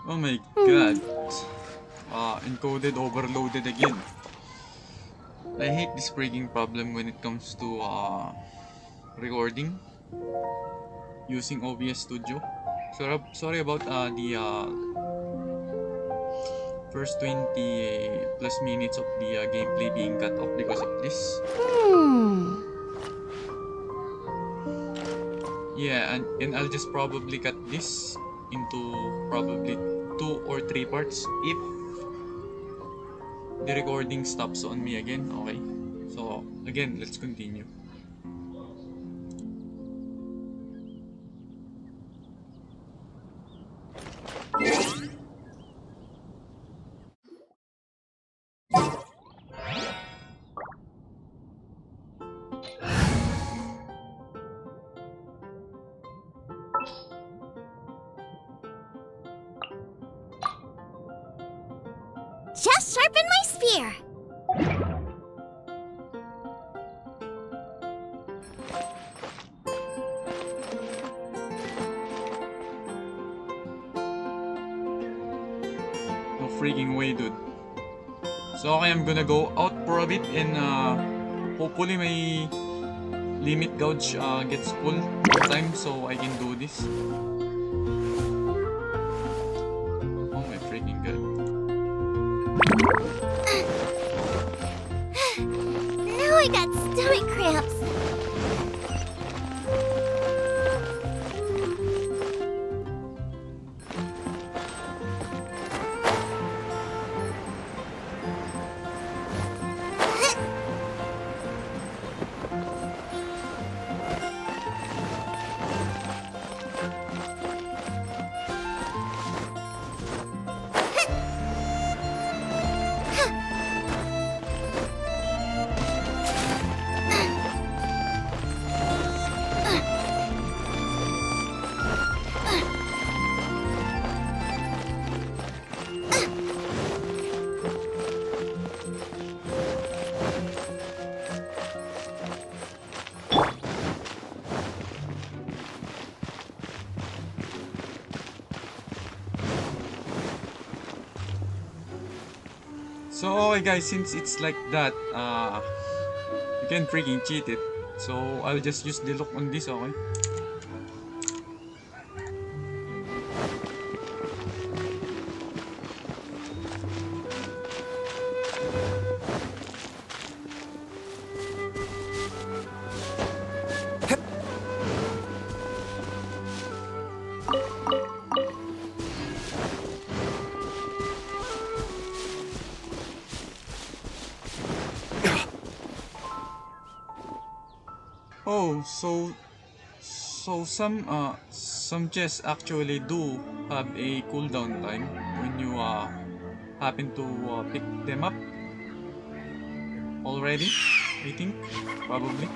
Oh my god. Encoded overloaded again. I hate this freaking problem when it comes to recording using OBS Studio. Sorry about the first 20 plus minutes of the gameplay being cut off because of this. Yeah, and I'll just probably cut this into probably 2 or 3 parts if the recording stops on me again. Okay, so again, let's continue. Just sharpen my spear. No freaking way, dude. So okay, I'm gonna go out for a bit and hopefully my limit gauge gets full this time so I can do this. Oh my freaking god. Now I got stomach cramps. So okay guys, since it's like that, you can freaking cheat it. So I'll just use the look on this, okay? Oh, so some chests actually do have a cooldown time when you happen to pick them up already. I think probably.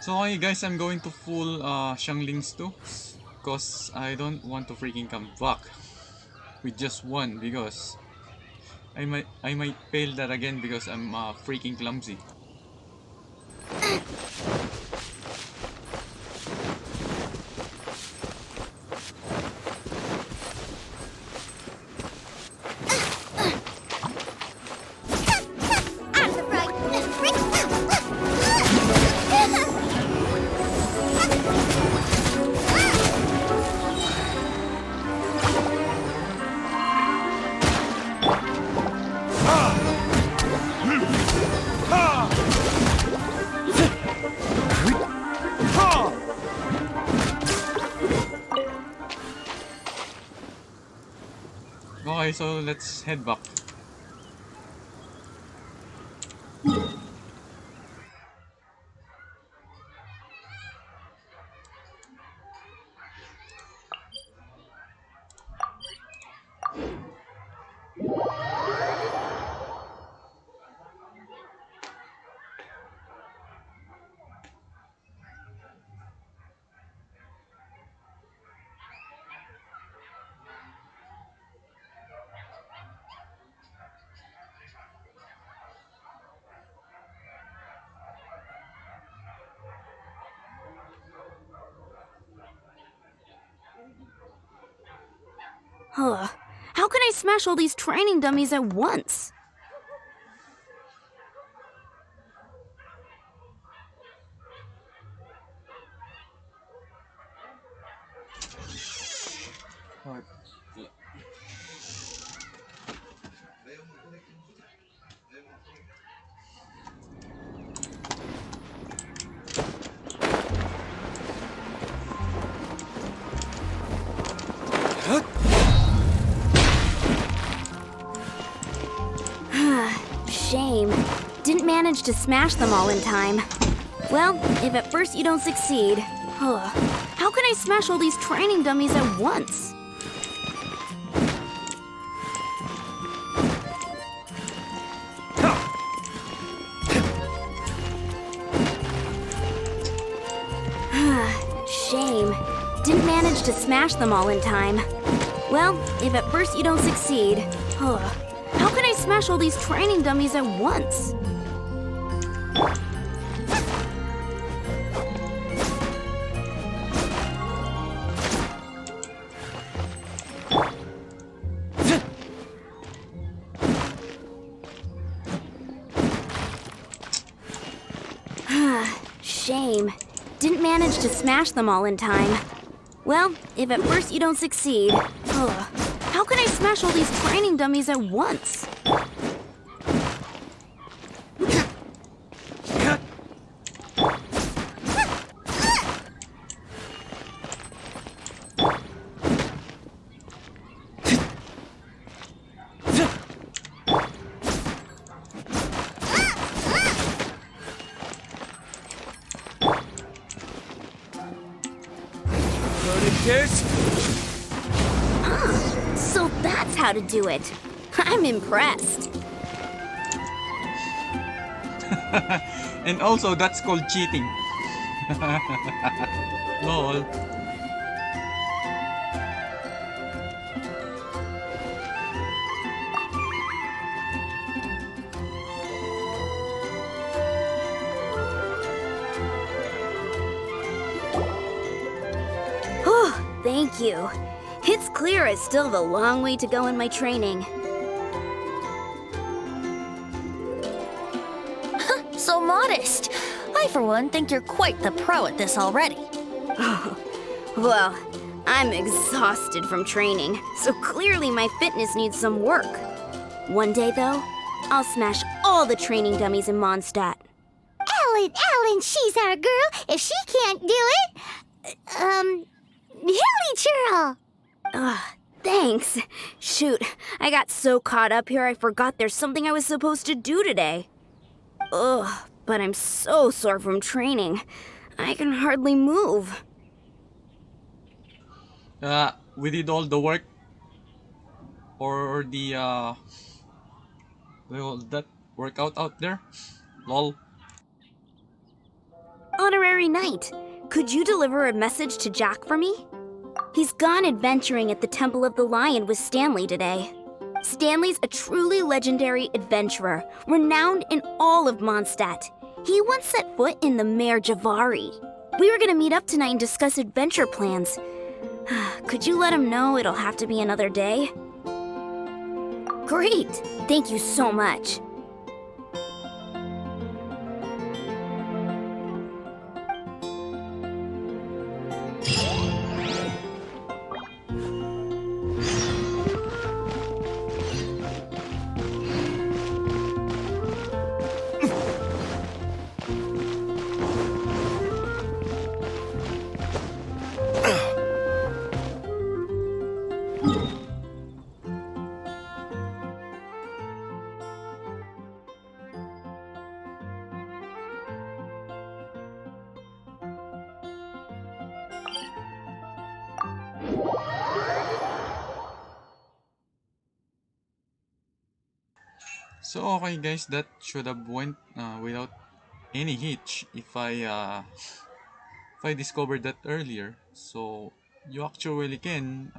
So okay guys, I'm going to full Shanglings too, cause I don't want to freaking come back with just one, because I might fail that again because I'm freaking clumsy. Okay, so let's head back. Ugh. How can I smash all these training dummies at once? Shame. Didn't manage to smash them all in time. Well, if at first you don't succeed, how can I smash all these training dummies at once? Shame. Didn't manage to smash them all in time. Well, if at first you don't succeed, how can I smash all these training dummies at once? Shame. Didn't manage to smash them all in time. Well, if at first you don't succeed, how can I smash all these training dummies at once? So that's how to do it. I'm impressed. And also, that's called cheating. Lol. Oh, thank you. It's clear I still have a long way to go in my training. So modest. I, for one, think you're quite the pro at this already. Well, I'm exhausted from training, so clearly my fitness needs some work. One day, though, I'll smash all the training dummies in Mondstadt. Ellen, she's our girl. If she can't do it, Hilly Churl. Thanks. Shoot, I got so caught up here I forgot there's something I was supposed to do today. But but I'm so sore from training. I can hardly move. We did all the work or the well, that workout out there. Lol. Honorary Knight, could you deliver a message to Jack for me? He's gone adventuring at the Temple of the Lion with Stanley today. Stanley's a truly legendary adventurer, renowned in all of Mondstadt. He once set foot in the Mare Javari. We were gonna meet up tonight and discuss adventure plans. Could you let him know it'll have to be another day? Great! Thank you so much. So okay guys, that should have went without any hitch if I discovered that earlier. So you actually can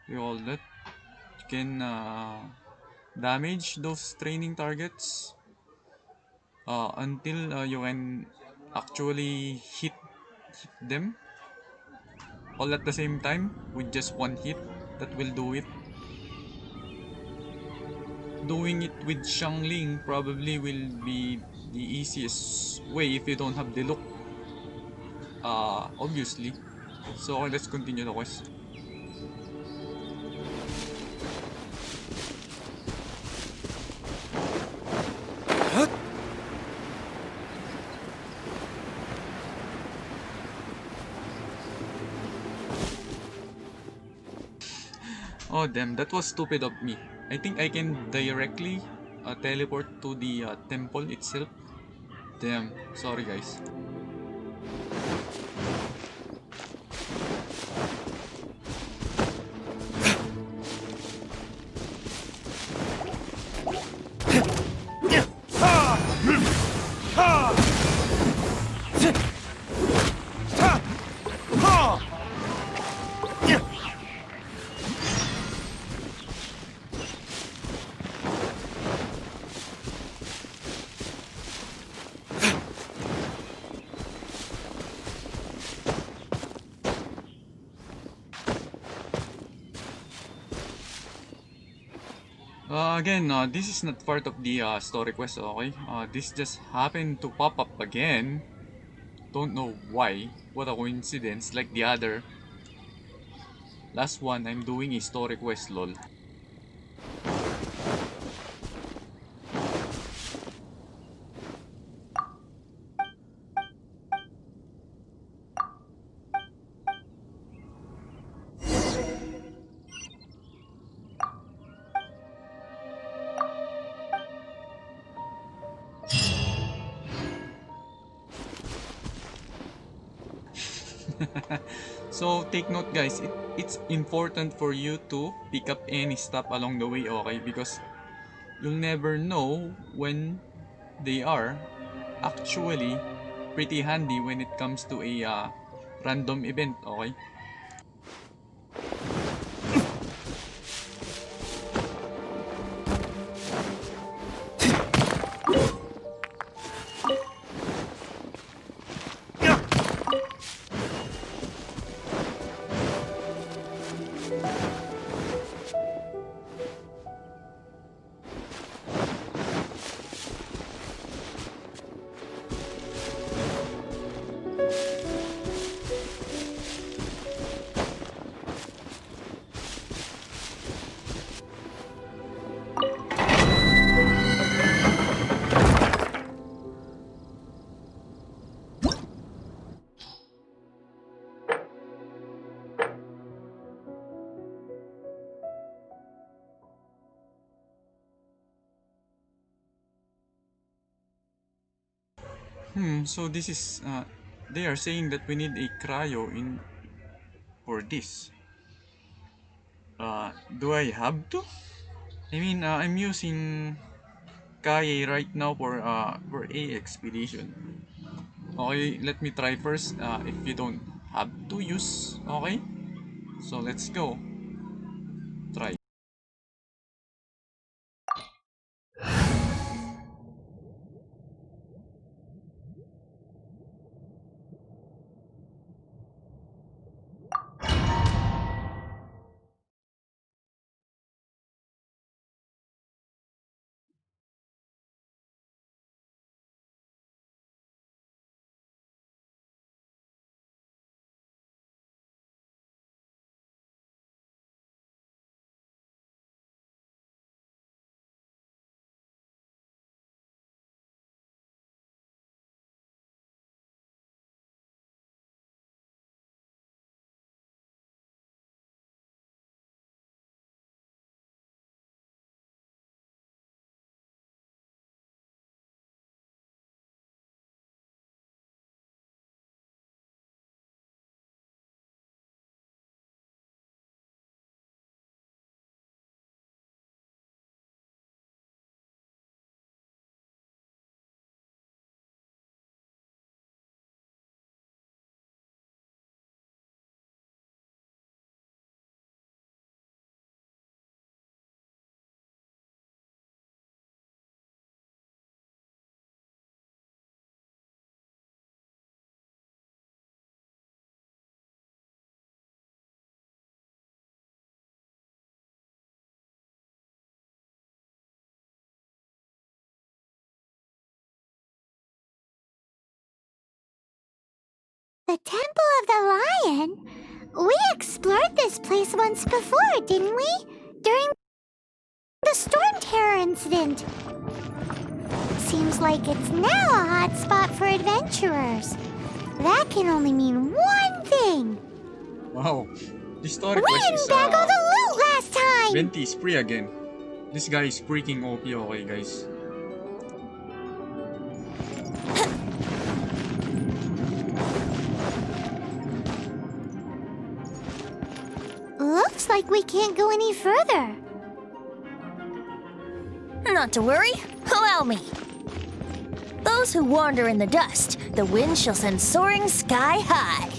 you all that you can damage those training targets until you can actually hit them all at the same time with just one hit. That will do it. Doing it with Xiangling probably will be the easiest way if you don't have the look, obviously. So let's continue the quest. Oh damn, that was stupid of me. I think I can directly teleport to the temple itself. Damn, sorry guys. Again, this is not part of the story quest, okay? This just happened to pop up again. Don't know why. What a coincidence, like the other. Last one, I'm doing a story quest, lol. So take note guys, it's important for you to pick up any stop along the way, okay? Because you'll never know when they are actually pretty handy when it comes to a random event, okay? So this is they are saying that we need a cryo in for this. Do I have to? I mean, I'm using Kaye right now for a expedition. Okay, let me try first. If you don't have to use, okay. So let's go. Try. The Temple of the Lion? We explored this place once before, didn't we? During the Storm Terror incident. Seems like it's now a hot spot for adventurers. That can only mean one thing. Wow, this story We quest didn't is bag all the loot last time! Venti is free again. This guy is freaking OP, okay guys. Looks like we can't go any further. Not to worry, allow me. Those who wander in the dust, the wind shall send soaring sky high.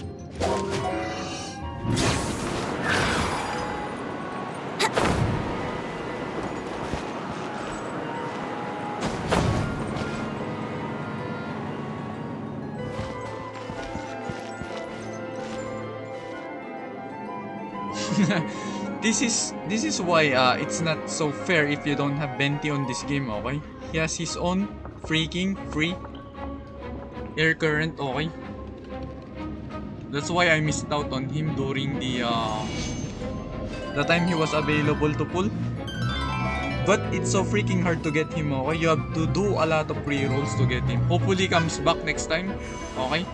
This is why it's not so fair if you don't have Venti on this game, okay? He has his own freaking free air current, okay? That's why I missed out on him during the time he was available to pull. But it's so freaking hard to get him, okay? You have to do a lot of pre-rolls to get him. Hopefully he comes back next time, okay?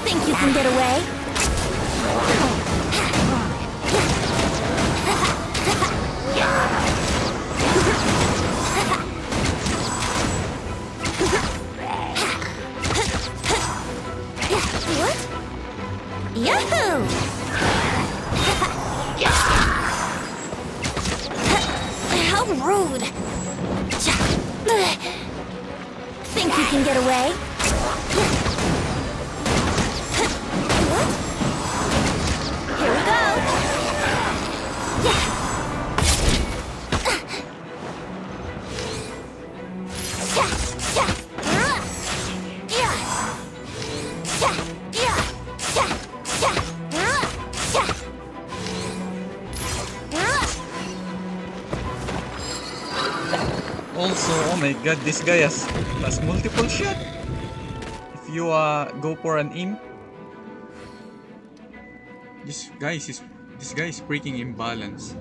Think you can get away? What? Yahoo! How rude! Think you can get away? What? Here we go! Yeah! Also, oh my god, this guy has multiple shot. If you go for an aim, this guy is freaking imbalanced.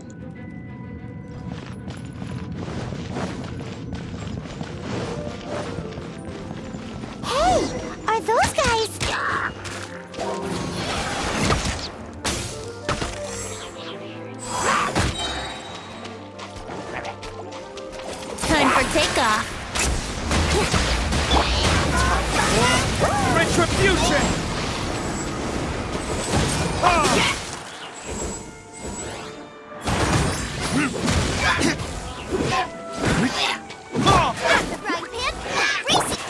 Hey, are those guys? Time for takeoff. Retribution! Frying pan, racing.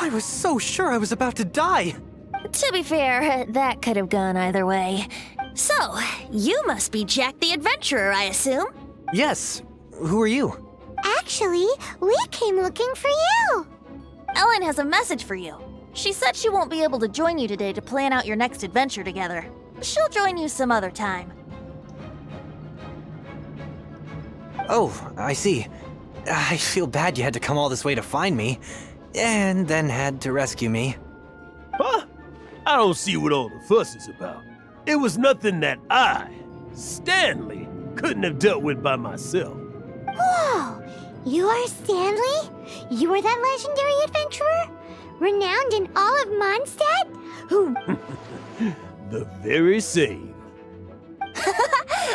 I was so sure I was about to die. To be fair, that could have gone either way. So, you must be Jack the Adventurer, I assume? Yes. Who are you? Actually, we came looking for you. Ellen has a message for you. She said she won't be able to join you today to plan out your next adventure together. She'll join you some other time. Oh, I see. I feel bad you had to come all this way to find me, and then had to rescue me. Huh? I don't see what all the fuss is about. It was nothing that I, Stanley, couldn't have dealt with by myself. Whoa, you are Stanley? You are that legendary adventurer? Renowned in all of Mondstadt? Who... The very same.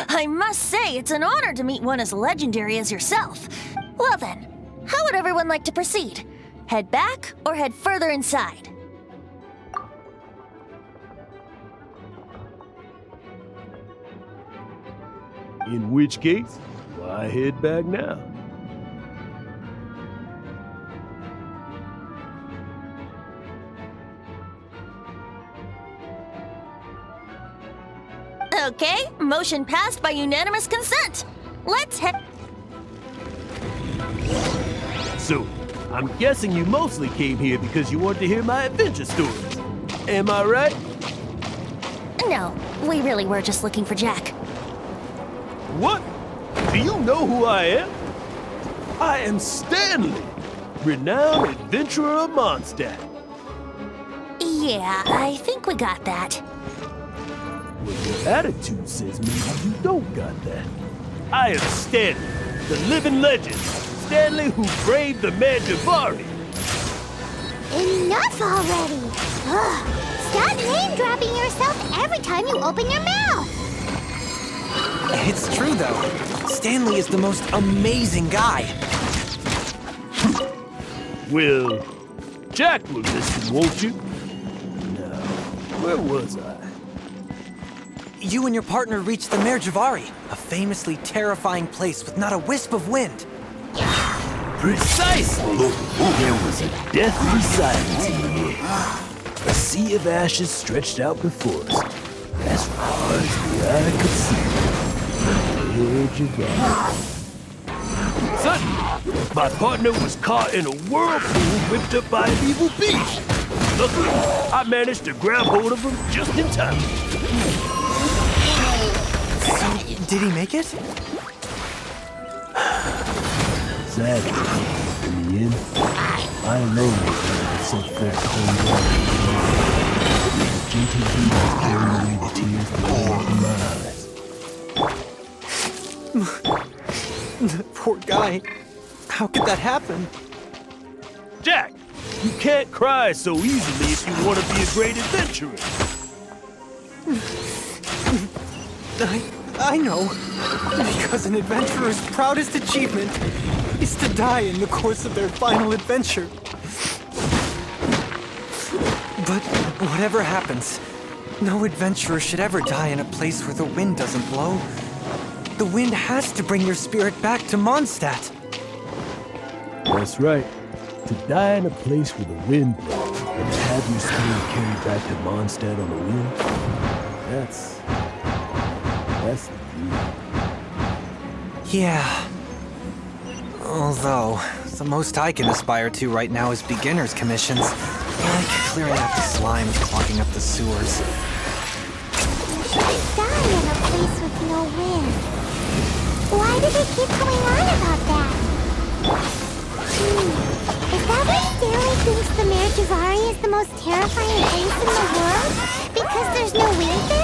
I must say, it's an honor to meet one as legendary as yourself. Well then, how would everyone like to proceed? Head back or head further inside? In which case, why head back now? Okay, motion passed by unanimous consent. Let's head... So, I'm guessing you mostly came here because you want to hear my adventure stories. Am I right? No, we really were just looking for Jack. What? Do you know who I am? I am Stanley, renowned adventurer of Mondstadt. Yeah, I think we got that. Well, your attitude says maybe you don't got that. I am Stanley, the living legend. Stanley who braved the Mandivari. Enough already! Ugh. Stop name-dropping yourself every time you open your mouth! It's true, though. Stanley is the most amazing guy. Well, Jack will listen, won't you? Now, where was I? You and your partner reached the Merjavari, a famously terrifying place with not a wisp of wind. Precisely! There was a deathly silence in the air. A sea of ashes stretched out before us, as far as the eye could see. The edge of that. Suddenly, my partner was caught in a whirlpool whipped up by an evil beast. Luckily, I managed to grab hold of him just in time. So, did he make it? Sadly, in the end, I alone was able to set foot cold water. The gentle breeze carried away the tears that rolled from my eyes. Poor guy. How could that happen? Jack, you can't cry so easily if you want to be a great adventurer. I know. Because an adventurer's proudest achievement is to die in the course of their final adventure. But whatever happens, no adventurer should ever die in a place where the wind doesn't blow. The wind has to bring your spirit back to Mondstadt. That's right. To die in a place where the wind blows and to have your spirit carried back to Mondstadt on the wind, that's the dream. Yeah. Although, the most I can aspire to right now is beginner's commissions. Like clearing out the slime, clogging up the sewers. Die in a place with no wind. Why do they keep going on about that? Is that why Stanley thinks the Mare Javari is the most terrifying place in the world? Because there's no wind there?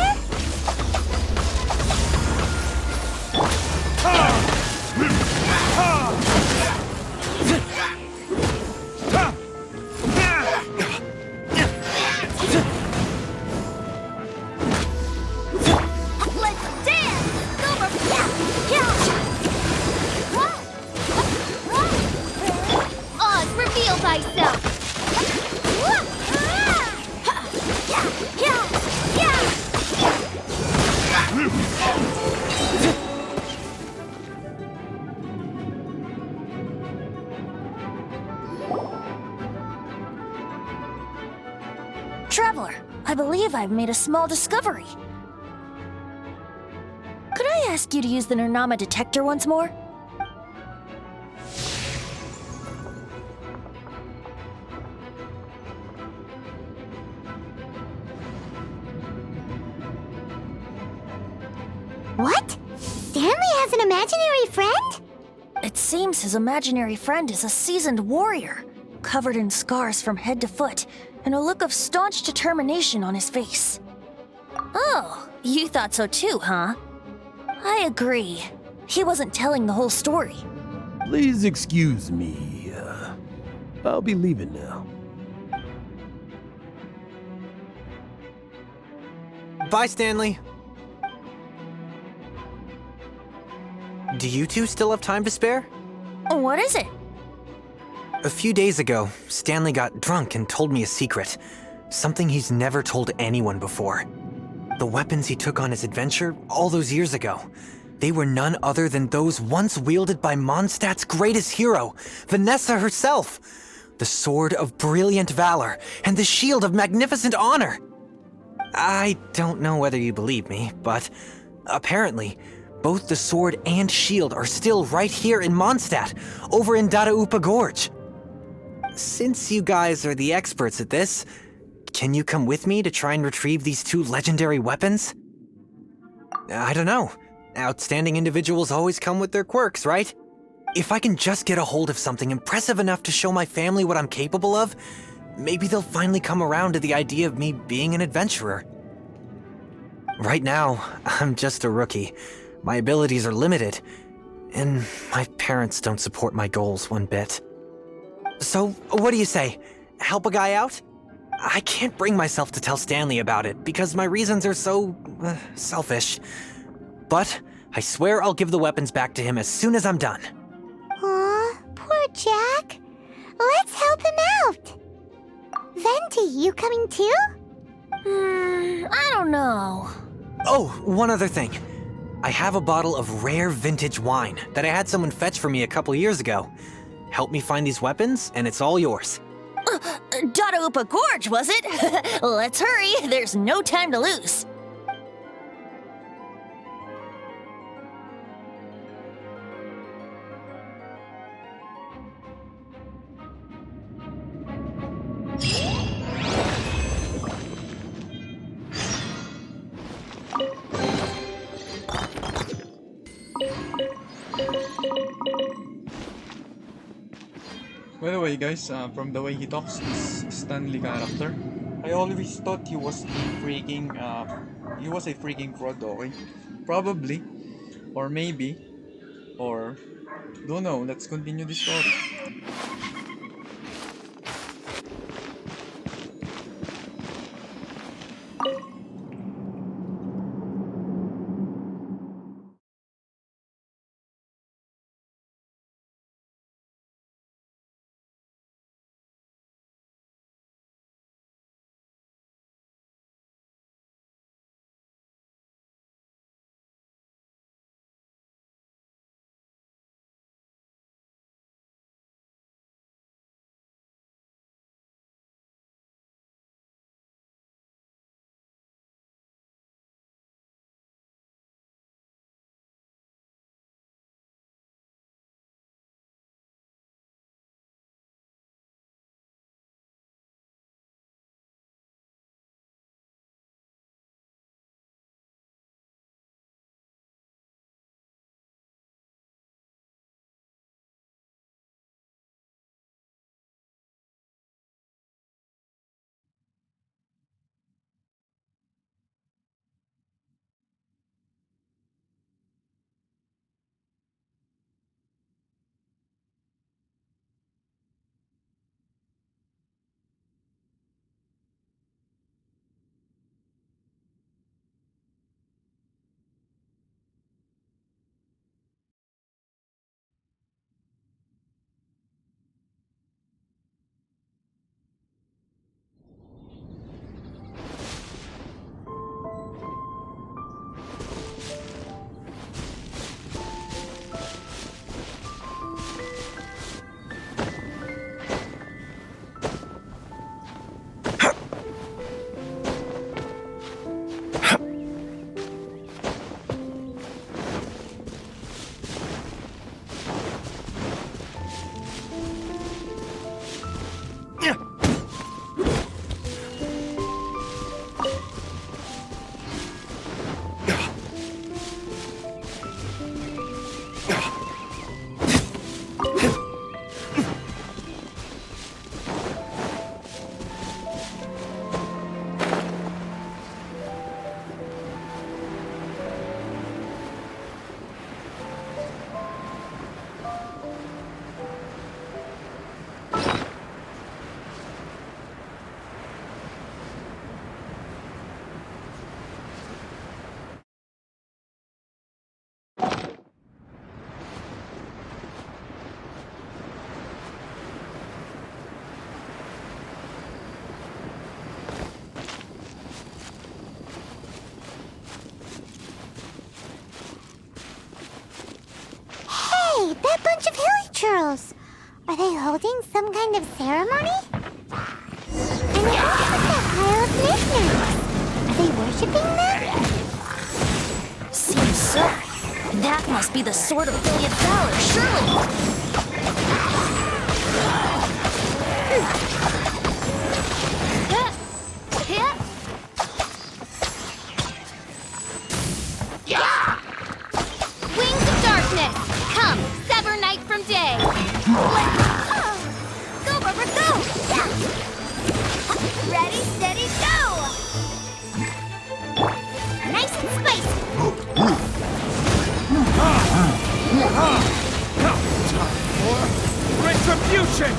Traveler, I believe I've made a small discovery. Could I ask you to use the Nernama detector once more? What? Stanley has an imaginary friend? It seems his imaginary friend is a seasoned warrior, covered in scars from head to foot, and a look of staunch determination on his face. Oh, you thought so too, huh? I agree. He wasn't telling the whole story. Please excuse me. I'll be leaving now. Bye, Stanley. Do you two still have time to spare? What is it? A few days ago, Stanley got drunk and told me a secret. Something he's never told anyone before. The weapons he took on his adventure all those years ago, they were none other than those once wielded by Mondstadt's greatest hero, Vanessa herself. The sword of brilliant valor and the shield of magnificent honor. I don't know whether you believe me, but apparently, both the sword and shield are still right here in Mondstadt, over in Dadaupa Gorge. Since you guys are the experts at this, can you come with me to try and retrieve these two legendary weapons? I don't know. Outstanding individuals always come with their quirks, right? If I can just get a hold of something impressive enough to show my family what I'm capable of, maybe they'll finally come around to the idea of me being an adventurer. Right now, I'm just a rookie. My abilities are limited, and my parents don't support my goals one bit. So, what do you say? Help a guy out? I can't bring myself to tell Stanley about it because my reasons are so selfish. But I swear I'll give the weapons back to him as soon as I'm done. Aw, poor Jack. Let's help him out. Venti, you coming too? I don't know. Oh, one other thing. I have a bottle of rare vintage wine that I had someone fetch for me a couple years ago. Help me find these weapons, and it's all yours. Dadaupa Gorge, was it? Let's hurry, there's no time to lose. By the way, guys, from the way he talks, this Stanley character, I always thought he was a freaking fraud, okay? Probably, or maybe, or don't know. Let's continue this story. bunch of hilly churls. Are they holding some kind of ceremony? And what's with that pile of knickknacks? Are they worshipping them? Seems so. That must be the sword of brilliant valor, surely. Wings of darkness, come, sever night from day. Go, Rubber, go! Ready, steady, go! Nice and spicy. Retribution!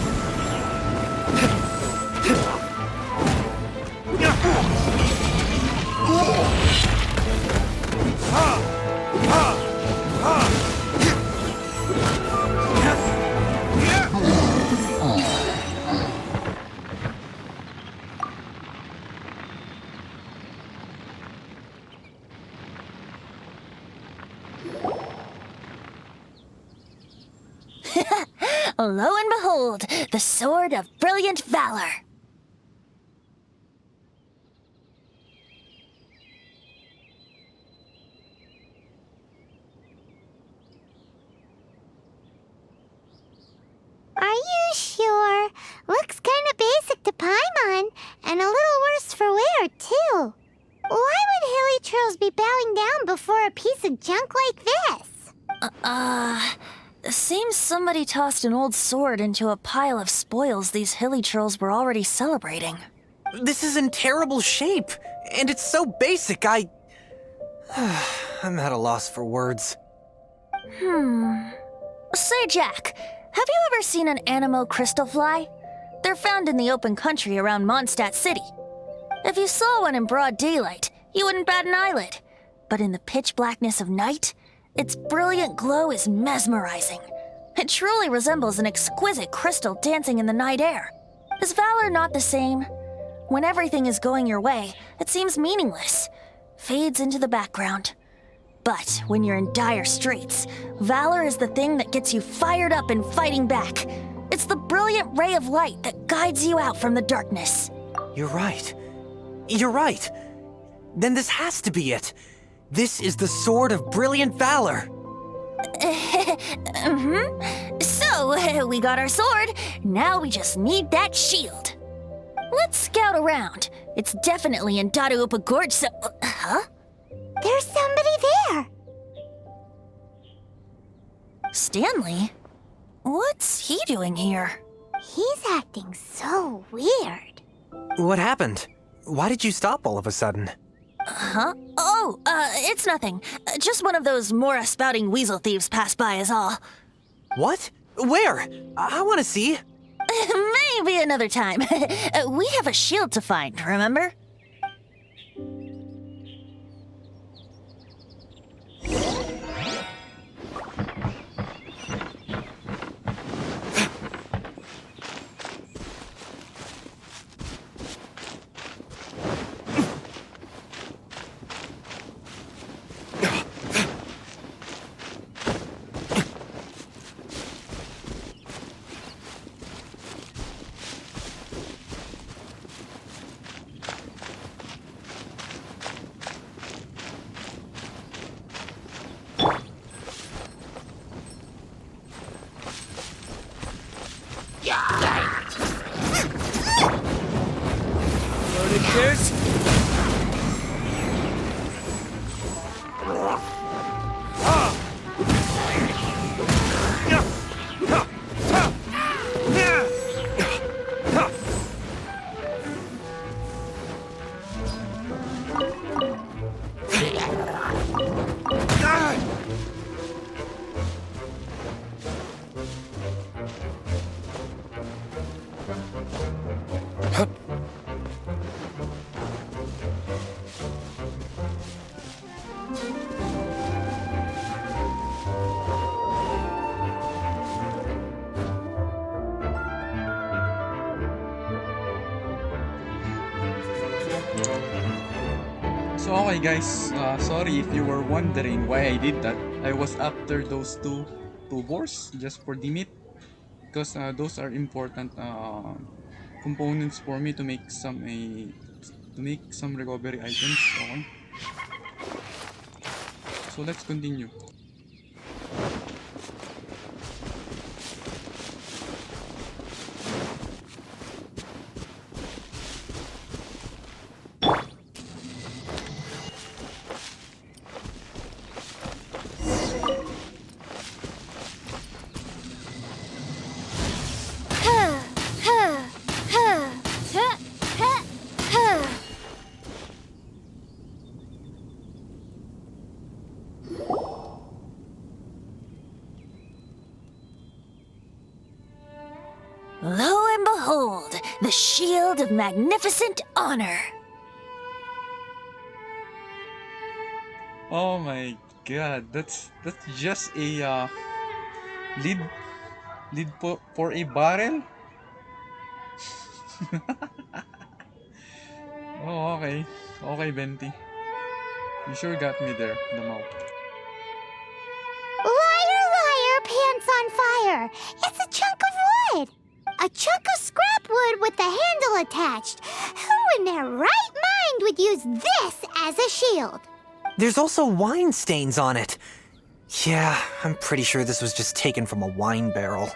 Lo and behold, the sword of brilliant valor. Are you sure? Looks kinda basic to Paimon, and a little worse for wear, too. Why would hilly churls be bowing down before a piece of junk like this? Seems somebody tossed an old sword into a pile of spoils these hilly churls were already celebrating. This is in terrible shape, and it's so basic, I'm at a loss for words. Say, Jack, have you ever seen an Anemo crystal fly? They're found in the open country around Mondstadt City. If you saw one in broad daylight, you wouldn't bat an eyelid. But in the pitch blackness of night, its brilliant glow is mesmerizing. It truly resembles an exquisite crystal dancing in the night air. Is valor not the same? When everything is going your way, it seems meaningless, fades into the background. But when you're in dire straits, valor is the thing that gets you fired up and fighting back. It's the brilliant ray of light that guides you out from the darkness. You're right. You're right. Then this has to be it. This is the sword of brilliant valor. So, we got our sword. Now we just need that shield. Let's scout around. It's definitely in Dadaupa Gorge, so... Huh? There's somebody there. Stanley? What's he doing here? He's acting so weird. What happened? Why did you stop all of a sudden? Huh? Oh, it's nothing. Just one of those Mora-spouting weasel thieves passed by is all. What? Where? I want to see. Maybe another time. We have a shield to find, remember? So okay guys, sorry if you were wondering why I did that. I was after those two tubors just for the meat, because those are important components for me to make some recovery items. Okay. So let's continue. Lo and behold, the shield of magnificent honor. Oh my god, that's just a lid for a barrel. Oh, okay. Okay, Venti. You sure got me there, the mouth. Liar, liar, pants on fire. It's a chunk of wood. A chunk of scrap wood with the handle attached. Who in their right mind would use this as a shield? There's also wine stains on it. Yeah, I'm pretty sure this was just taken from a wine barrel.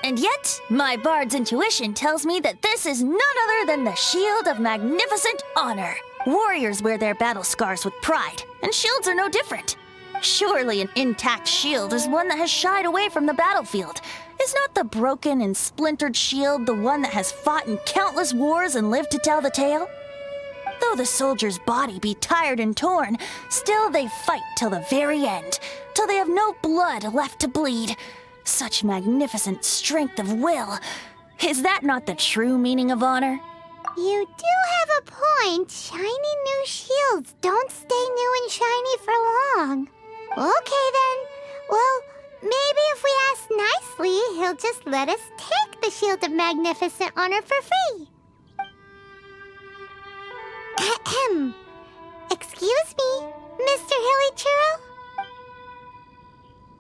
And yet, my bard's intuition tells me that this is none other than the shield of magnificent honor. Warriors wear their battle scars with pride, and shields are no different. Surely an intact shield is one that has shied away from the battlefield. Is not the broken and splintered shield the one that has fought in countless wars and lived to tell the tale? Though the soldier's body be tired and torn, still they fight till the very end, till they have no blood left to bleed. Such magnificent strength of will. Is that not the true meaning of honor? You do have a point. Shiny new shields don't stay new and shiny for long. Okay then. Well, maybe if we ask nicely, he'll just let us take the shield of magnificent honor for free. Ahem. Excuse me, Mr. Hilly Churl?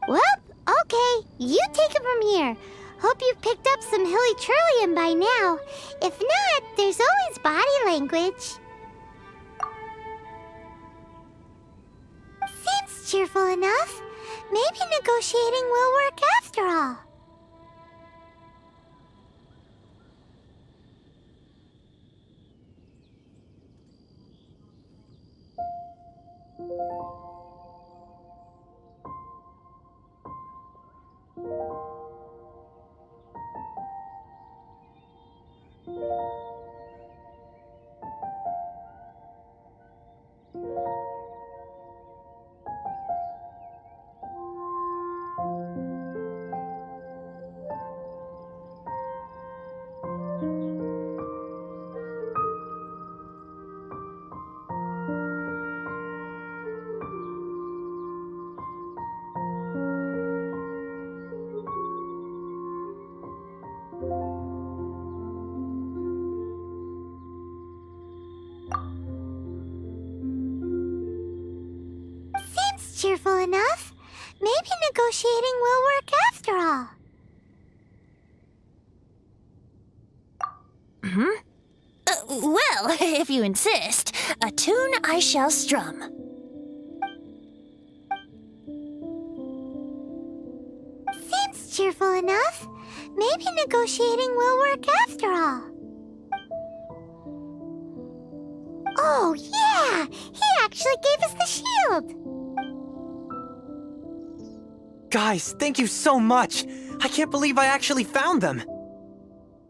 Well, okay, you take it from here. Hope you've picked up some Hilly Churlian by now. If not, there's always body language. Seems cheerful enough. Maybe negotiating will work after all. Cheerful enough. Maybe negotiating will work after all. Well, if you insist, a tune I shall strum. Seems cheerful enough. Maybe negotiating will work after all. Oh, yeah! He actually gave us the shield! Guys, thank you so much! I can't believe I actually found them!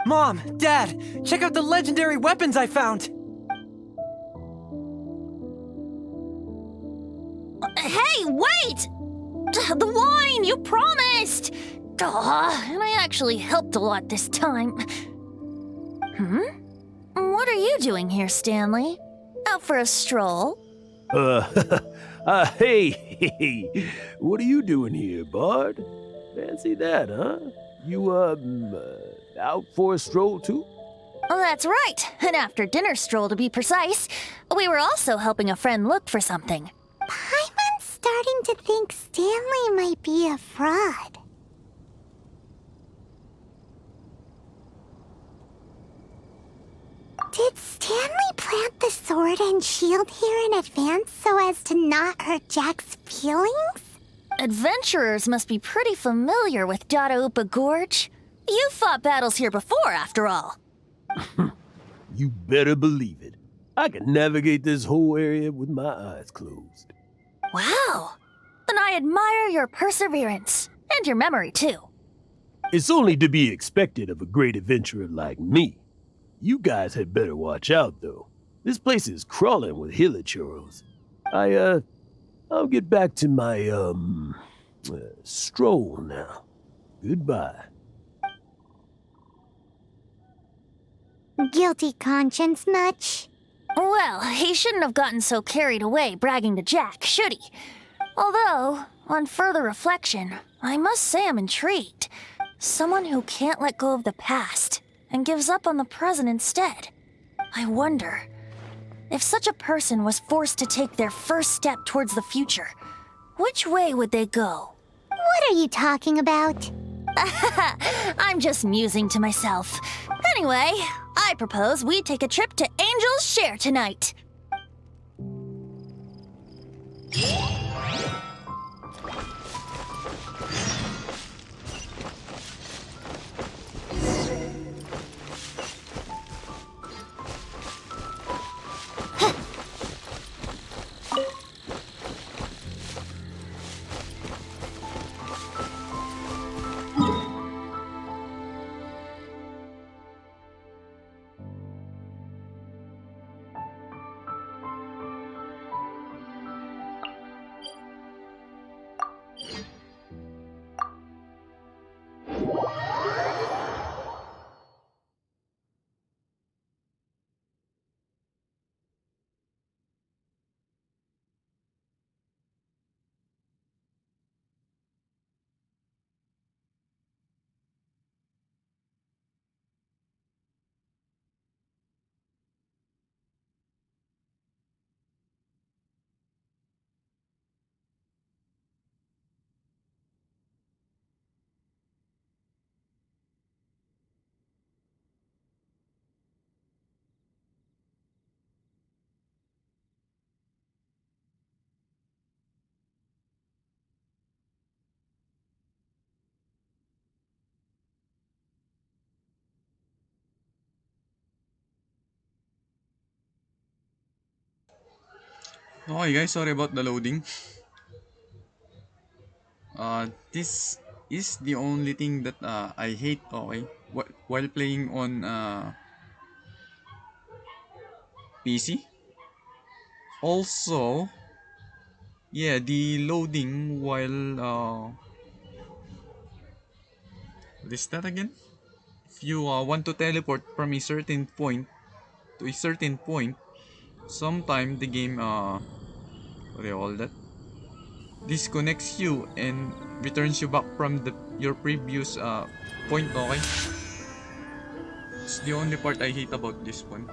Mom, Dad, check out the legendary weapons I found! Hey, wait! The wine, you promised! And I actually helped a lot this time. What are you doing here, Stanley? Out for a stroll? Hey, what are you doing here, Bard? Fancy that, huh? You, out for a stroll too? Oh, that's right. An after-dinner stroll, to be precise. We were also helping a friend look for something. Paimon's starting to think Stanley might be a fraud. Did Stanley plant the sword and shield here in advance so as to not hurt Jack's feelings? Adventurers must be pretty familiar with Dadaupa Gorge. You fought battles here before, after all. You better believe it. I can navigate this whole area with my eyes closed. Wow. Then I admire your perseverance. And your memory, too. It's only to be expected of a great adventurer like me. You guys had better watch out, though. This place is crawling with hilichurros. I'll get back to my, stroll now. Goodbye. Guilty conscience much? Well, he shouldn't have gotten so carried away bragging to Jack, should he? Although, on further reflection, I must say I'm intrigued. Someone who can't let go of the past and gives up on the present instead. I wonder, if such a person was forced to take their first step towards the future, which way would they go? What are you talking about? I'm just musing to myself. Anyway, I propose we take a trip to Angel's Share tonight. Okay guys, sorry about the loading. This is the only thing that I hate, okay, while playing on PC. Also, yeah, the loading while what is that again? If you want to teleport from a certain point to a certain point, sometime the game what do you call that? Disconnects you and returns you back from your previous point. Okay, it's the only part I hate about this one.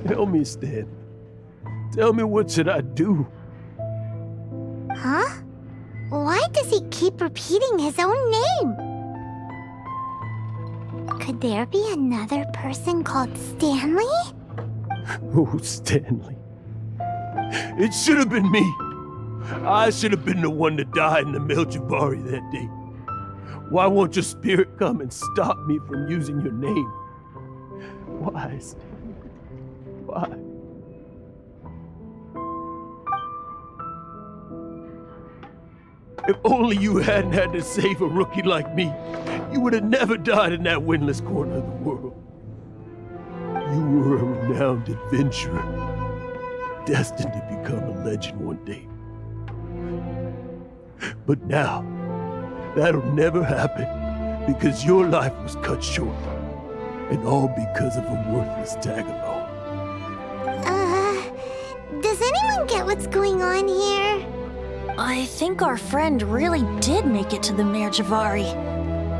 Tell me, Stan. Tell me, what should I do? Huh? Why does he keep repeating his own name? Could there be another person called Stanley? Oh, Stanley. It should have been me. I should have been the one to die in the Melchivari that day. Why won't your spirit come and stop me from using your name? Why, Stanley? Why? If only you hadn't had to save a rookie like me, you would have never died in that windless corner of the world. You were a renowned adventurer, destined to become a legend one day. But now, that'll never happen because your life was cut short, and all because of a worthless tag-along. Does anyone get what's going on here? I think our friend really did make it to the Merjavari.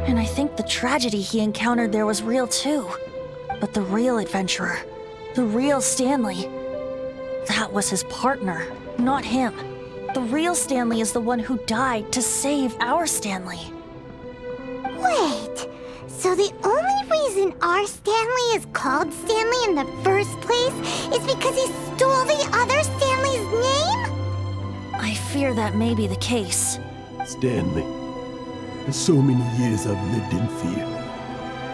And I think the tragedy he encountered there was real too. But the real adventurer, the real Stanley, that was his partner, not him. The real Stanley is the one who died to save our Stanley. Wait, so the only reason our Stanley is called Stanley in the first place is because he stole the other Stanley's name? I fear that may be the case. Stanley, for so many years I've lived in fear.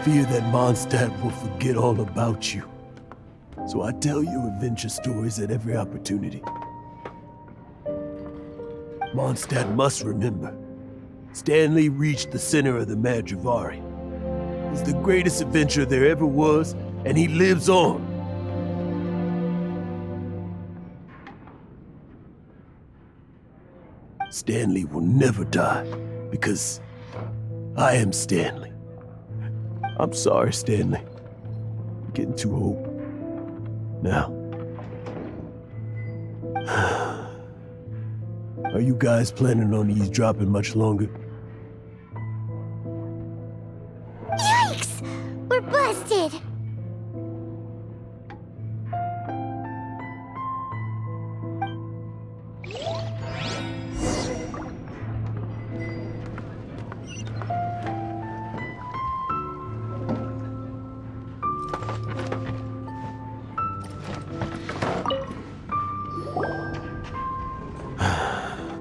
Fear that Mondstadt will forget all about you. So I tell you adventure stories at every opportunity. Mondstadt must remember. Stanley reached the center of the Madrivari. He's the greatest adventurer there ever was, and he lives on. Stanley will never die, because I am Stanley. I'm sorry, Stanley. I'm getting too old. Now. Are you guys planning on eavesdropping much longer? Yikes! We're busted!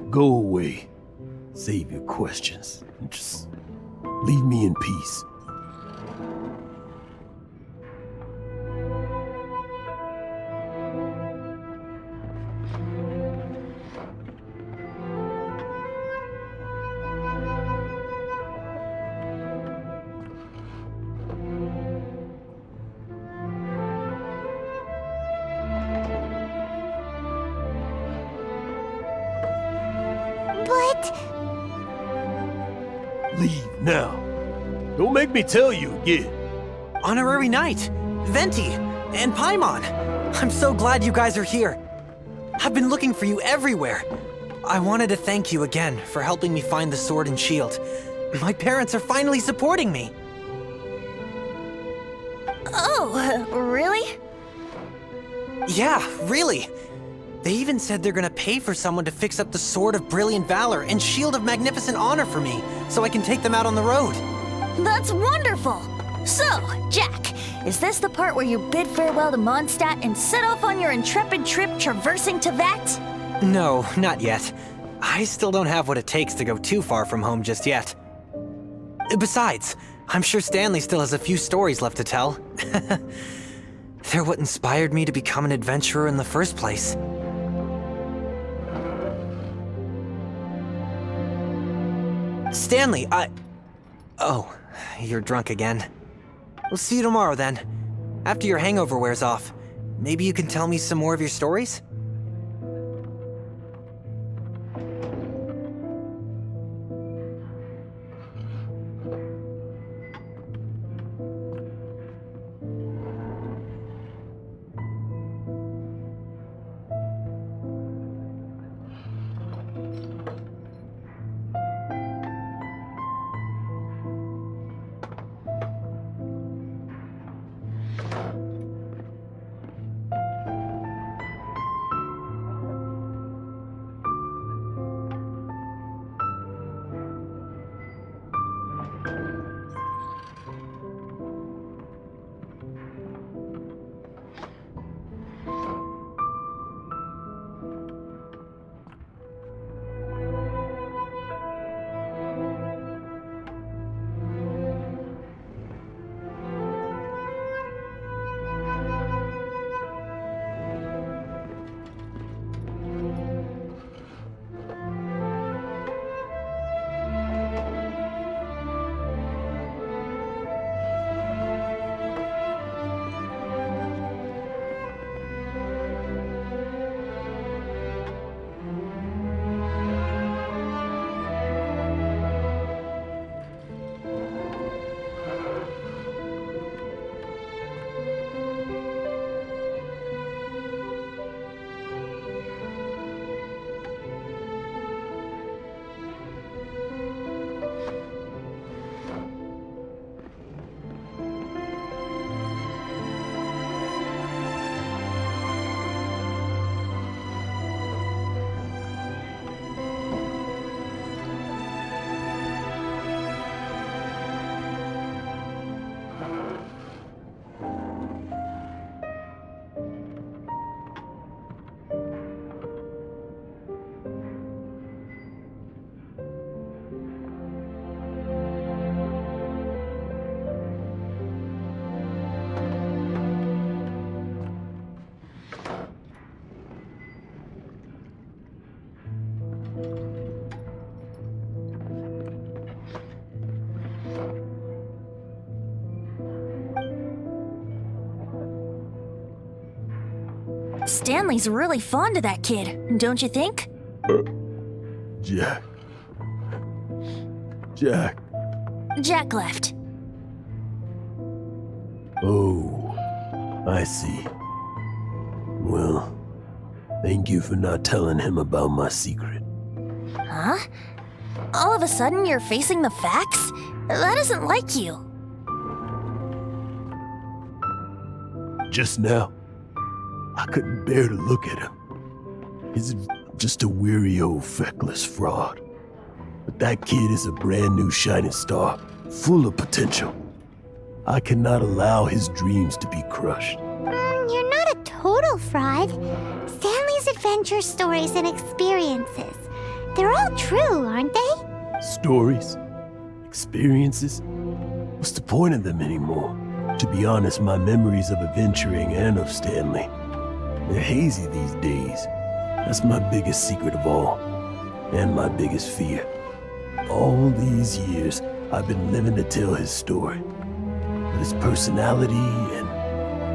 Go away. Save your questions. And just leave me in peace. But... Leave now. Don't make me tell you again. Honorary Knight, Venti, and Paimon. I'm so glad you guys are here. I've been looking for you everywhere. I wanted to thank you again for helping me find the sword and shield. My parents are finally supporting me. Oh, really? Yeah, really. They even said they're gonna pay for someone to fix up the Sword of Brilliant Valor and Shield of Magnificent Honor for me, so I can take them out on the road. That's wonderful! So, Jack, is this the part where you bid farewell to Mondstadt and set off on your intrepid trip traversing Teyvat? No, not yet. I still don't have what it takes to go too far from home just yet. Besides, I'm sure Stanley still has a few stories left to tell. They're what inspired me to become an adventurer in the first place. Stanley, Oh, you're drunk again. We'll see you tomorrow then. After your hangover wears off. Maybe you can tell me some more of your stories? Stanley's really fond of that kid, don't you think? Jack. Jack. Jack left. Oh, I see. Well, thank you for not telling him about my secret. Huh? All of a sudden you're facing the facts? That isn't like you. Just now, I couldn't bear to look at him. He's just a weary old feckless fraud. But that kid is a brand new shining star, full of potential. I cannot allow his dreams to be crushed. You're not a total fraud. Stanley's adventure stories and experiences. They're all true, aren't they? Stories? Experiences? What's the point of them anymore? To be honest, my memories of adventuring and of Stanley, they're hazy these days. That's my biggest secret of all, and my biggest fear. All these years, I've been living to tell his story. But his personality and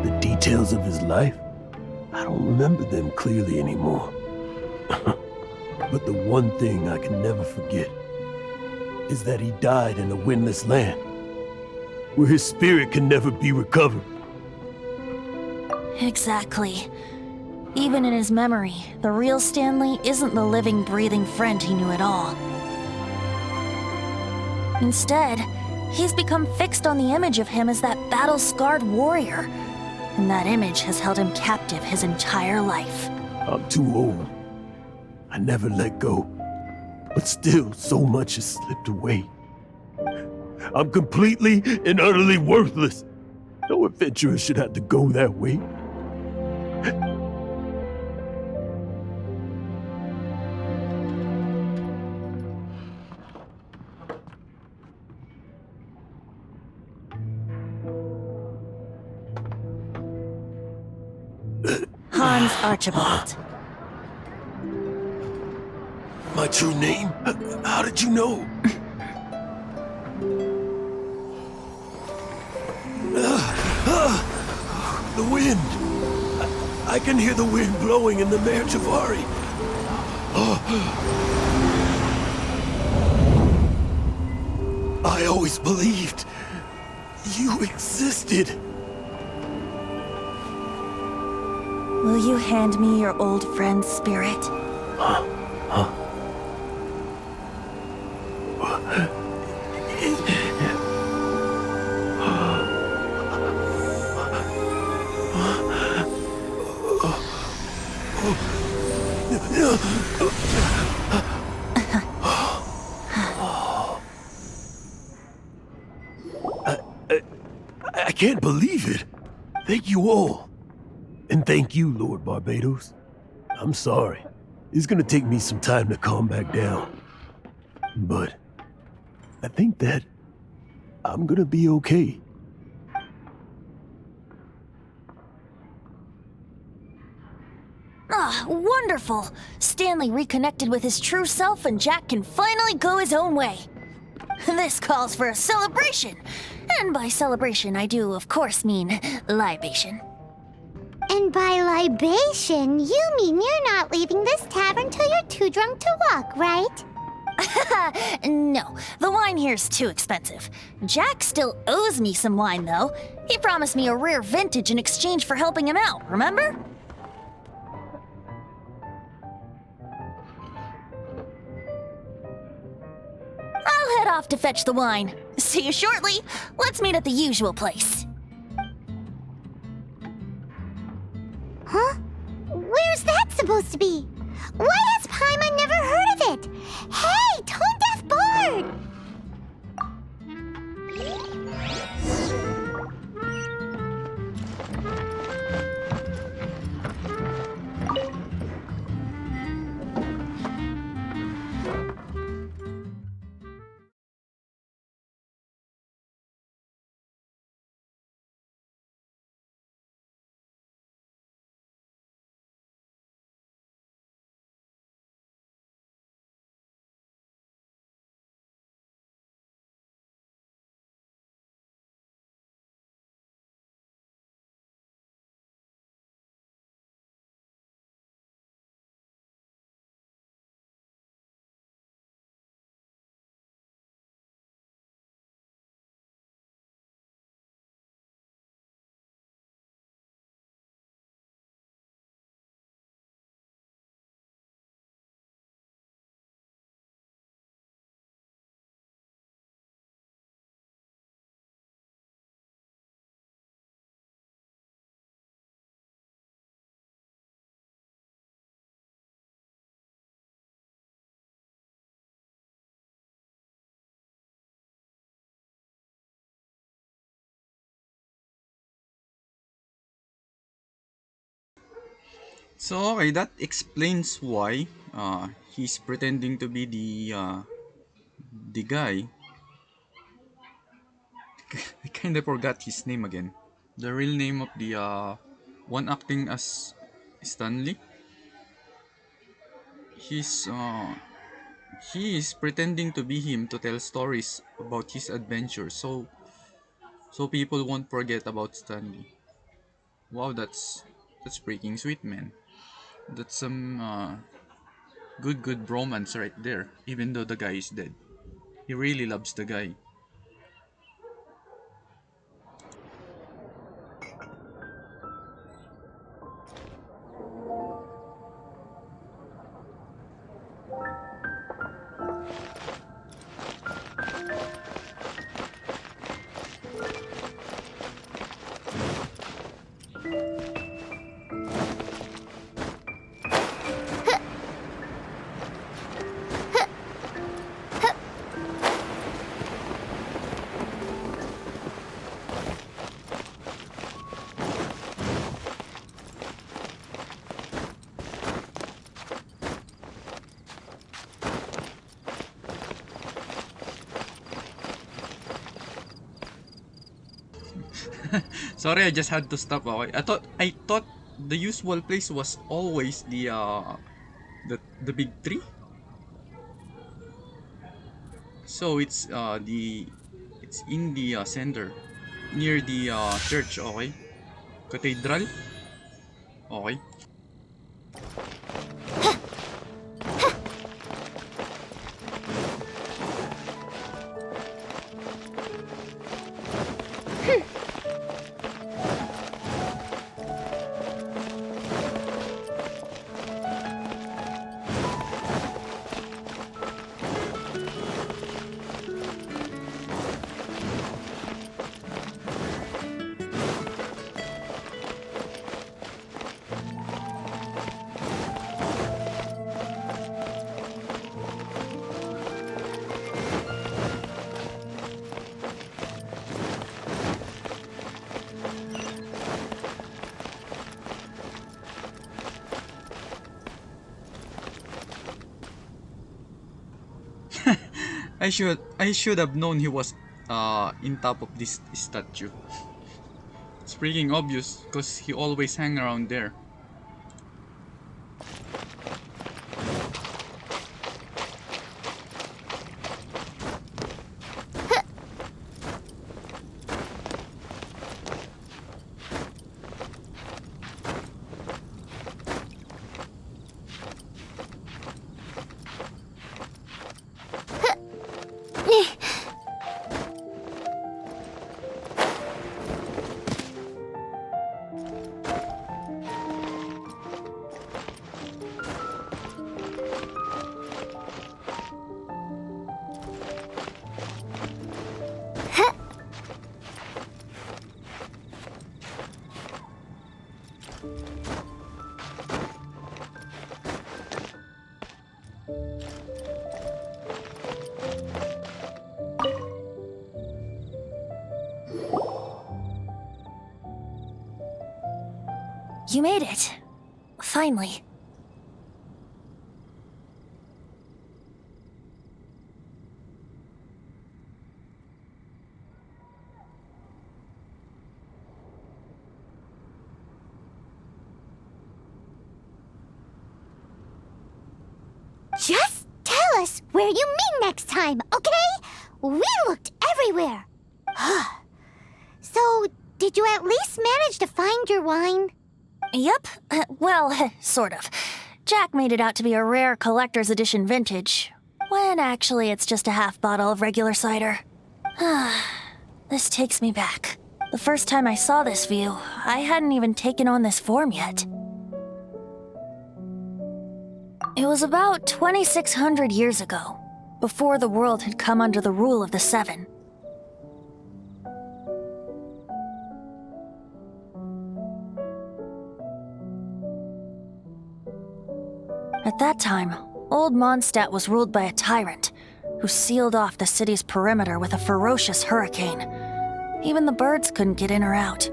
the details of his life, I don't remember them clearly anymore. But the one thing I can never forget is that he died in a windless land, where his spirit can never be recovered. Exactly. Even in his memory, the real Stanley isn't the living, breathing friend he knew at all. Instead, he's become fixed on the image of him as that battle-scarred warrior, and that image has held him captive his entire life. I'm too old. I never let go. But still, so much has slipped away. I'm completely and utterly worthless. No adventurer should have to go that way. Hans Archibald. My true name? How did you know? The wind! I can hear the wind blowing in the Mare Javari. I always believed you existed. Will you hand me your old friend's spirit? I can't believe it. Thank you all. And thank you, Lord Barbados. I'm sorry. It's gonna take me some time to calm back down. But I think that I'm gonna be okay. Ah, wonderful! Stanley reconnected with his true self and Jack can finally go his own way. This calls for a celebration. And by celebration, I do, of course, mean libation. And by libation, you mean you're not leaving this tavern till you're too drunk to walk, right? No, the wine here's too expensive. Jack still owes me some wine, though. He promised me a rare vintage in exchange for helping him out, remember? I'll head off to fetch the wine. See you shortly. Let's meet at the usual place. Huh? Where's that supposed to be? Why has Paimon never heard of it? Hey, Tone Deaf Bard! So okay, that explains why he's pretending to be the guy. I kinda forgot his name again. The real name of the one acting as Stanley. He's he is pretending to be him to tell stories about his adventures, so people won't forget about Stanley. Wow, that's freaking sweet, man. That's some good romance right there. Even though the guy is dead, he really loves the guy. Sorry, I just had to stop. Okay, I thought the usual place was always the big tree. So it's in the center near the church. Okay, cathedral. Okay. I should have known he was in top of this statue. It's freaking obvious because he always hang around there. You made it. Finally. Just tell us where you meet next time, okay? We looked everywhere. So, did you at least manage to find your wine? Yep. Well, sort of. Jack made it out to be a rare collector's edition vintage, when actually it's just a half bottle of regular cider. This takes me back. The first time I saw this view, I hadn't even taken on this form yet. It was about 2,600 years ago, before the world had come under the rule of the Seven. At that time, Old Mondstadt was ruled by a tyrant who sealed off the city's perimeter with a ferocious hurricane. Even the birds couldn't get in or out.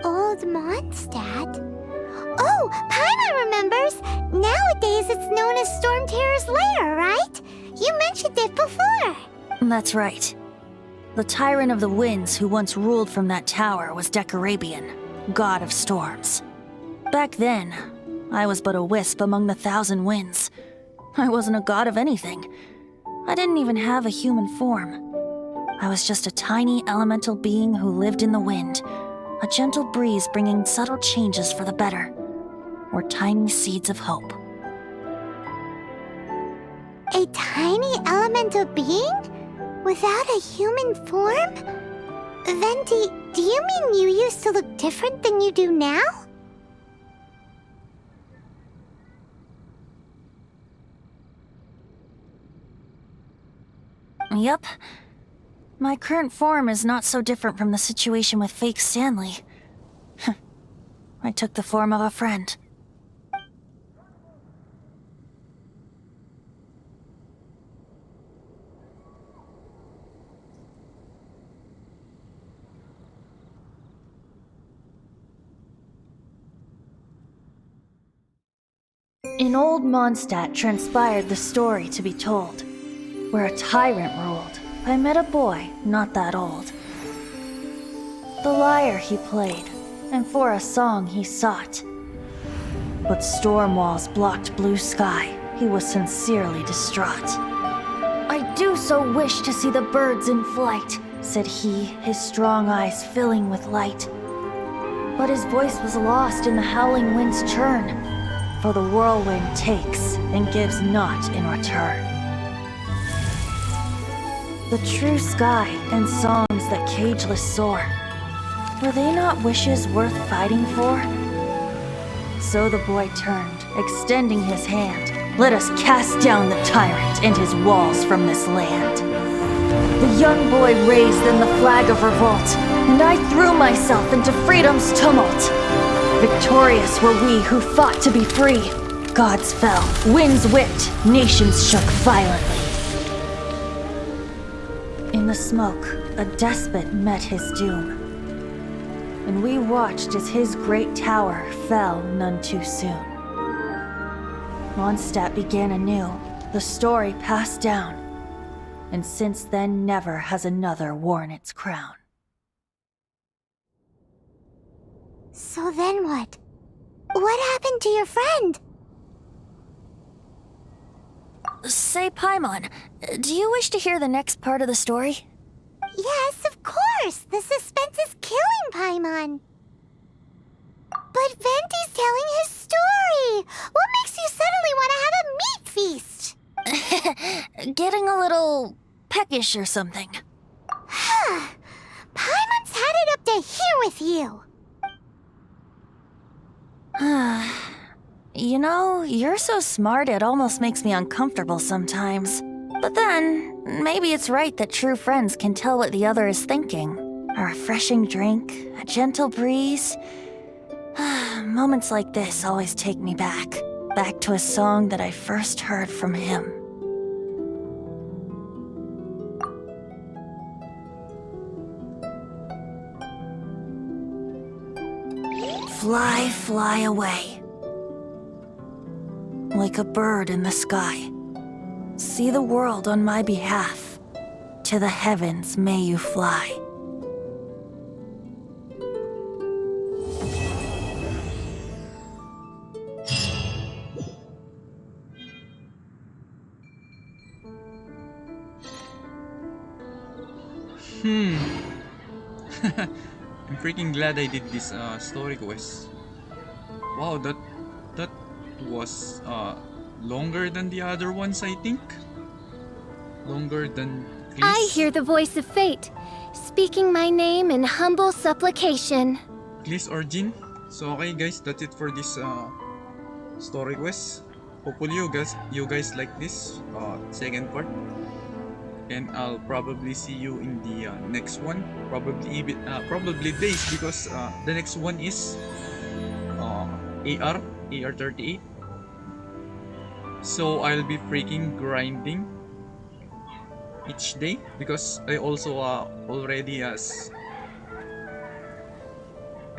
Old Mondstadt? Oh, Paimon remembers! Nowadays it's known as Storm Terror's lair, right? You mentioned it before. That's right. The Tyrant of the Winds who once ruled from that tower was Decarabian, god of storms. Back then, I was but a wisp among the thousand winds. I wasn't a god of anything. I didn't even have a human form. I was just a tiny elemental being who lived in the wind, a gentle breeze bringing subtle changes for the better, or tiny seeds of hope. A tiny elemental being? Without a human form? Venti, do you mean you used to look different than you do now? Yup. My current form is not so different from the situation with fake Stanley. I took the form of a friend. In old Mondstadt transpired the story to be told, where a tyrant ruled. I met a boy not that old. The lyre he played, and for a song he sought. But storm walls blocked blue sky, he was sincerely distraught. I do so wish to see the birds in flight, said he, his strong eyes filling with light. But his voice was lost in the howling wind's churn, for the whirlwind takes and gives not in return. The true sky and songs that cageless soar, were they not wishes worth fighting for? So the boy turned, extending his hand. Let us cast down the tyrant and his walls from this land. The young boy raised then the flag of revolt, and I threw myself into freedom's tumult. Victorious were we who fought to be free. Gods fell, winds whipped, nations shook violently. In the smoke, a despot met his doom, and we watched as his great tower fell none too soon. Mondstadt began anew, the story passed down, and since then never has another worn its crown. So then what? What happened to your friend? Say, Paimon, do you wish to hear the next part of the story? Yes, of course! The suspense is killing Paimon! But Venti's telling his story! What makes you suddenly want to have a meat feast? Getting a little peckish or something. Paimon's had it up to here with you! You know, you're so smart it almost makes me uncomfortable sometimes. But then, maybe it's right that true friends can tell what the other is thinking. A refreshing drink, a gentle breeze. Moments like this always take me back to a song that I first heard from him. Fly, fly away. Like a bird in the sky. See the world on my behalf. To the heavens may you fly. I'm freaking glad I did this story quest. Wow, that was longer than the other ones, I think. Longer than Chris. I hear the voice of fate, speaking my name in humble supplication. Chris or Jin. So okay guys, that's it for this story quest. Hopefully you guys like this second part. And I'll probably see you in the next one. Probably days, because the next one is AR38. So I'll be freaking grinding each day, because I also already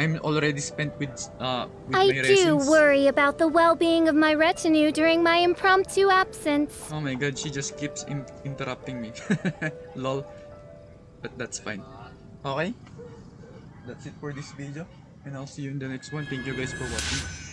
I'm already spent with I my do resins. worry about the well-being of my retinue during my impromptu absence. Oh my god, she just keeps interrupting me. Lol. But that's fine. Okay? That's it for this video. And I'll see you in the next one. Thank you guys for watching.